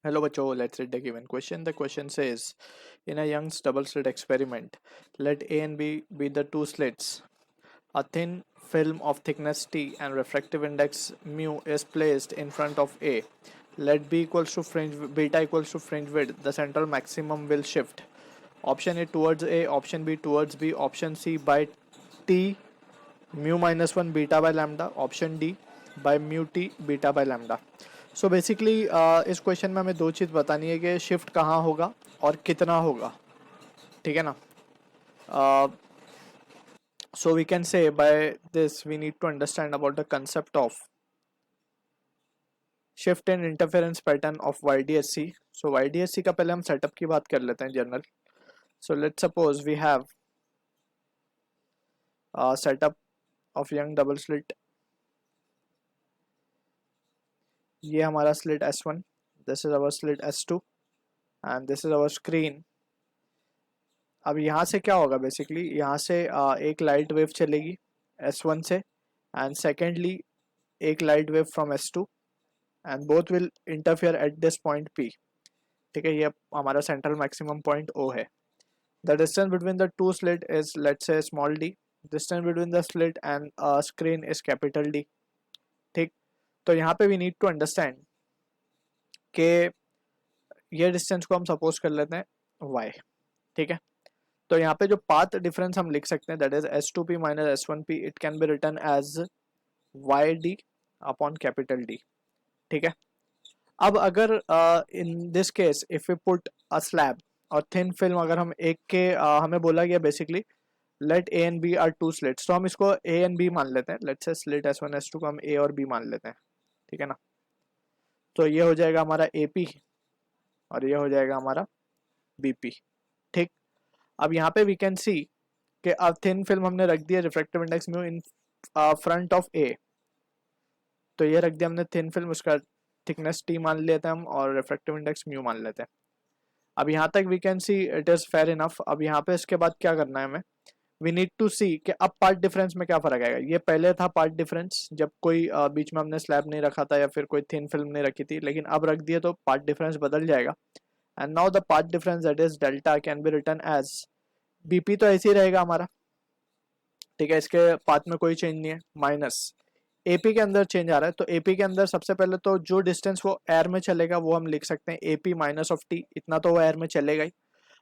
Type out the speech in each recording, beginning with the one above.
Hello, Bacho. Let's read the given question. The question says, in a Young's double slit experiment, let A and B be the two slits. A thin film of thickness T and refractive index mu is placed in front of A. Let B equals to fringe beta equals to fringe width. The central maximum will shift. Option A towards A, option B towards B, option C by T mu minus 1 beta by lambda, option D by mu T beta by lambda. So basically इस question में हमें दो चीज़ बतानी है कि shift कहाँ होगा और कितना होगा. ठीक है ना. So we can say by this we need to understand about the concept of shift and interference pattern of YDSC. So YDSC का पहले हम सेटअप की बात कर लेते हैं general. So let's suppose we have setup of Young double slit. ये हमारा slit S1, this is our slit S2 and this is our screen. अब यहाँ से क्या होगा बेसिकली, यहाँ से एक लाइट वेव चलेगी S1 से एंड सेकेंडली एक light wave from S2 and both will interfere at this point P. ठीक है, ये हमारा सेंट्रल मैक्सिमम पॉइंट O है. The distance between the two slit is let's say small d. Distance between the slit and screen is capital D. ठीक, तो यहाँ पे we need to understand कि ये डिस्टेंस को हम सपोज कर लेते हैं y. ठीक है, तो यहाँ पे जो पाथ डिफरेंस हम लिख सकते हैं that is S2P minus S1P. It can be written as YD upon capital D. ठीक है, अब अगर in this case if we put a slab और थिन फिल्म, अगर हम एक के हमें बोला गया basically let A and B are two slits, तो हम इसको A एंड B मान लेते हैं. Let's say slit S1 S2 को हम A और B मान लेते हैं. ठीक है ना, तो ये हो जाएगा हमारा AP और ये हो जाएगा हमारा BP. ठीक, अब यहाँ पे वी कैन सी कि अब थिन फिल्म हमने रख दिया refractive index mu in front of A. तो ये रख दिया हमने थिन फिल्म, उसका थिकनेस T मान लेते हैं हम और रिफ्रैक्टिव इंडेक्स म्यू मान लेते हैं. अब यहाँ तक we can see it is fair enough. अब यहाँ पे इसके बाद क्या करना है हमें, वी नीड टू सी कि अब पार्ट डिफरेंस में क्या फ़र्क आएगा. ये पहले था पार्ट डिफरेंस जब कोई बीच में हमने स्लैब नहीं रखा था या फिर कोई थिन फिल्म नहीं रखी थी, लेकिन अब रख दिए तो पार्ट डिफरेंस बदल जाएगा. And now the path difference that is delta can be written as BP. तो ऐसे ही रहेगा हमारा. ठीक है, इसके पाथ में कोई चेंज नहीं है. माइनस AP के अंदर चेंज आ रहा है, तो AP के अंदर सबसे पहले तो जो डिस्टेंस वो एयर में चलेगा वो हम लिख सकते हैं AP माइनस ऑफ T. इतना तो वो एयर में चलेगा ही.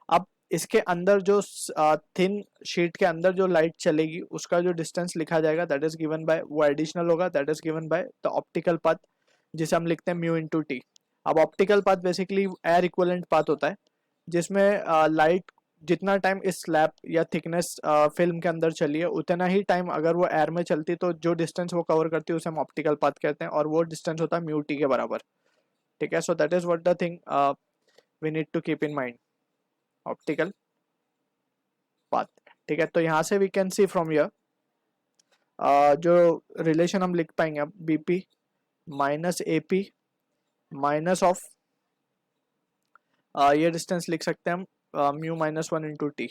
अब इसके अंदर जो थिन शीट के अंदर जो लाइट चलेगी उसका जो डिस्टेंस लिखा जाएगा दैट इज गिवन बाय, वो एडिशनल होगा, that is given by the optical path जिसे हम लिखते हैं म्यू इंटू टी. अब optical path basically air equivalent path होता है जिसमें लाइट जितना टाइम इस स्लैब या थिकनेस फिल्म के अंदर चली है उतना ही टाइम अगर वो एयर में चलती तो जो डिस्टेंस वो कवर करती है उसे हम ऑप्टिकल पाथ कहते हैं और वो डिस्टेंस होता है म्यू टी के बराबर. ठीक है, so that is what the thing we need to keep in mind, optical path. ठीक है, तो यहाँ से we can see from here जो रिलेशन हम लिख पाएंगे अब BP minus AP minus of ये डिस्टेंस लिख सकते हैं हम म्यू माइनस 1 इंटू T.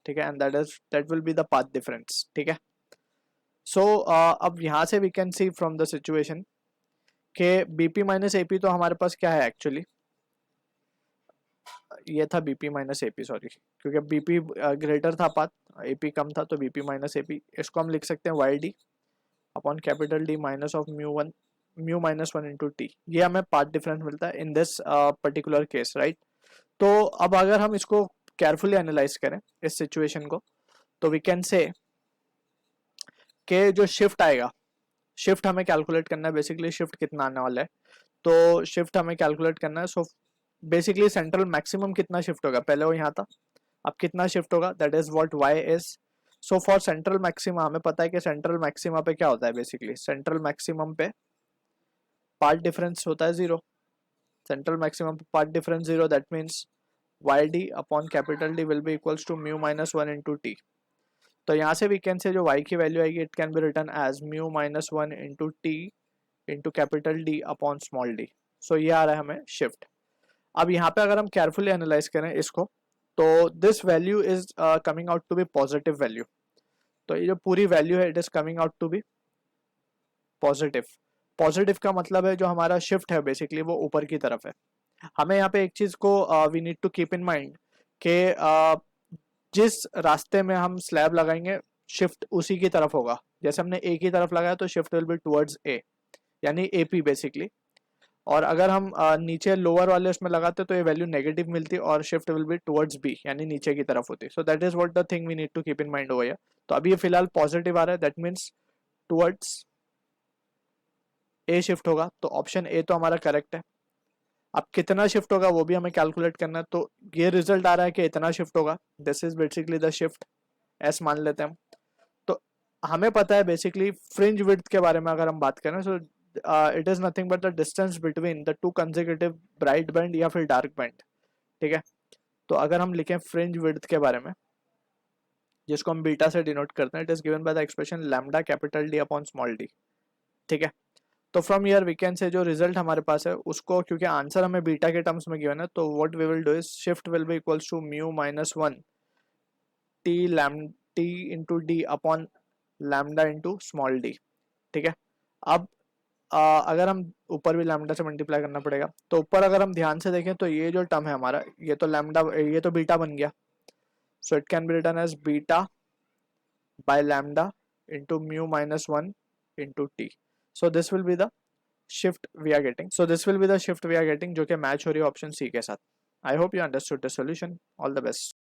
ठीक है, and that will be the path difference. ठीक है, सो अब यहाँ से we can see from the situation के BP माइनस AP तो हमारे पास क्या है एक्चुअली, ये था BP माइनस AP सॉरी, क्योंकि BP ग्रेटर था पाथ, AP कम था, तो BP माइनस AP. इसको हम लिख सकते हैं YD upon capital D minus of mu minus 1 into T. ये हमें पाथ डिफरेंस मिलता है in this particular case, right. तो अब अगर हम इसको केयरफुली एनालाइज करें इस सिचुएशन को तो वी कैन से कि जो शिफ्ट आएगा, शिफ्ट हमें कैलकुलेट करना है बेसिकली. शिफ्ट कितना आने वाला है तो शिफ्ट हमें कैलकुलेट करना है. सो बेसिकली सेंट्रल मैक्सिमम कितना शिफ्ट होगा, पहले वो यहाँ था, अब कितना शिफ्ट होगा that is what y is. So for central maxima हमें पता है कि सेंट्रल मैक्सिमा पे क्या होता है बेसिकली, सेंट्रल मैक्सिमम पे पार्ट डिफरेंस होता है 0. सेंट्रल मैक्सिमम पे path difference 0, that means YD upon capital D will be equals to mu minus 1 into T. तो यहाँ से वी कैन से जो y की वैल्यू आएगी it can be written as mu minus 1 into T into capital D upon small d. So ये आ रहा है हमें शिफ्ट. अब यहाँ पे अगर हम केयरफुली एनालाइज करें इसको तो this value is coming out to be positive value. तो ये जो पूरी वैल्यू है it is coming out to be positive. Positive का मतलब है जो हमारा शिफ्ट है बेसिकली वो ऊपर की तरफ है. हमें यहाँ पे एक चीज को we need to keep in mind कि जिस रास्ते में हम स्लैब लगाएंगे शिफ्ट उसी की तरफ होगा। जैसे हमने ए की तरफ लगाया तो shift will be towards a, यानी एपी बेसिकली। और अगर हम नीचे लोअर वाले उसमें लगाते तो ये वैल्यू नेगेटिव मिलती और shift will be towards B, यानी नीचे की तरफ होती। So that is what the thing we need to keep in mind over here. तो अभी ये फिलहाल पॉजिटिव आ रहा है, that means towards A shift होगा, तो ऑप्शन ए तो हमारा करेक्ट है। अब कितना शिफ्ट होगा वो भी हमें कैलकुलेट करना है, तो ये रिजल्ट आ रहा है कि इतना शिफ्ट होगा, this is basically the shift, S मान लेते हैं हम। तो हमें पता है बेसिकली फ्रिंज विड्थ के बारे में अगर हम बात करें, so it is nothing but the distance between the two consecutive bright band या फिर डार्क बैंड। ठीक है, तो अगर हम लिखें फ्रिंज विड्थ के बारे में, जिसको हम बीटा से डिनोट करते हैं, it is given by the expression lambda capital D upon small d. ठीक है, तो फ्रॉम हियर वी कैन से जो रिजल्ट हमारे पास है उसको, क्योंकि आंसर हमें बीटा के टर्म्स में गिवन है, तो what we will do is shift will be equals to mu minus 1 T lambda T into D upon lambda into small d. ठीक है, अब अगर हम ऊपर भी लैम्डा से मल्टीप्लाई करना पड़ेगा, तो ऊपर अगर हम ध्यान से देखें तो ये जो टर्म है हमारा, ये तो लैम्डा, ये तो बीटा बन गया। So it can be written as beta by lambda into mu minus 1 into T. So this will be the shift we are getting, so this will be the shift we are getting, जो कि match हो रही है option C के साथ। I hope you understood the solution. All the best.